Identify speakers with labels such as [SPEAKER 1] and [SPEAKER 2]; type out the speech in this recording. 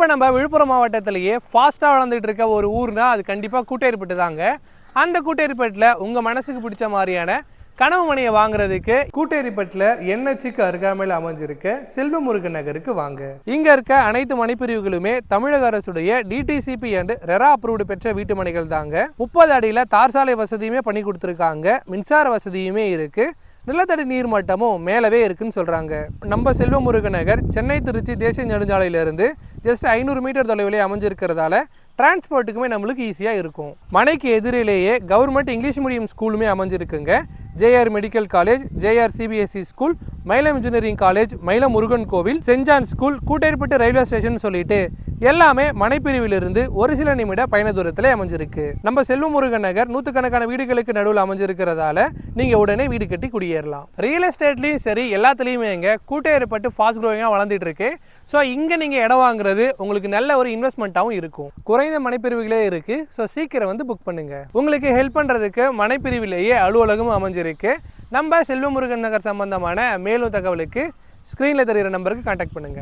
[SPEAKER 1] இப்போ நம்ம விழுப்புரம் மாவட்டத்திலேயே ஃபாஸ்ட்டாக வளர்ந்துட்டு இருக்க ஒரு ஊர்னா அது கண்டிப்பாக கூட்டேரிப்பட்டு தாங்க. அந்த கூட்டேரிப்பட்டில் உங்கள் மனசுக்கு பிடிச்ச மாதிரியான கனவு மனையை வாங்குறதுக்கு கூட்டேரிப்பட்டில் என்ஹெச்சுக்கு அருகாமையில் அமைஞ்சிருக்க செல்வமுருகன் நகருக்கு வாங்க. இங்கே இருக்க அனைத்து மனைப்பிரிவுகளுமே தமிழக அரசுடைய டிடிசிபி அண்ட் ரெரா அப்ரூவ்டு பெற்ற வீட்டு மனைகள் தாங்க. 30 அடியில் தார் சாலை வசதியுமே பண்ணி கொடுத்துருக்காங்க. மின்சார வசதியுமே இருக்கு. நிலத்தடி நீர் மட்டமும் மேலவே இருக்குன்னு சொல்றாங்க. நம்ம செல்வமுருகன் நகர் சென்னை திருச்சி தேசிய நெடுஞ்சாலையிலிருந்து ஜஸ்ட் 500 மீட்டர் தொலைவிலே அமைஞ்சிருக்கிறதால டிரான்ஸ்போர்ட்டுக்குமே நம்மளுக்கு ஈஸியாக இருக்கும். மனைக்கு எதிரிலேயே கவர்மெண்ட் இங்கிலீஷ் மீடியம் ஸ்கூலுமே அமைஞ்சிருக்குங்க. JR medical college, JR CBSE school, Mayilam engineering college, Mayilam Murugan கோவில், saint John school, Kootteripattu railway station சொல்லிட்டு எல்லாமே மனைப்பிரிவிலிருந்து ஒரு சில நிமிட பயண தூரத்தில் அமைஞ்சிருக்கு. நம்ம செல்வமுருகன் நகர் நூற்றுக்கணக்கான வீடுகளுக்கு நடுவில் அமைஞ்சிருக்கிறதால நீங்கள் உடனே வீடு கட்டி குடியேறலாம். ரியல் எஸ்டேட்லையும் சரி எல்லாத்துலேயுமே இங்கே கூட்டேரிப்பட்டு ஃபாஸ்ட் க்ரோயிங்காக வளர்ந்துட்டு இருக்கு. ஸோ இங்கே நீங்கள் இடம் வாங்குறது உங்களுக்கு நல்ல ஒரு இன்வெஸ்ட்மெண்ட்டாகவும் இருக்கும். குறைந்த மனைப்பிரிவுகளே இருக்கு. ஸோ சீக்கிரம் வந்து புக் பண்ணுங்க. உங்களுக்கு ஹெல்ப் பண்ணுறதுக்கு மனைப்பிரிவிலேயே அலுவலகமும் அமைஞ்சிருக்கு. நம்ம செல்வமுருகன் நகர் சம்பந்தமான மேலும் தகவலுக்கு ஸ்க்ரீனில் தெரிகிற நம்பருக்கு கான்டாக்ட் பண்ணுங்கள்.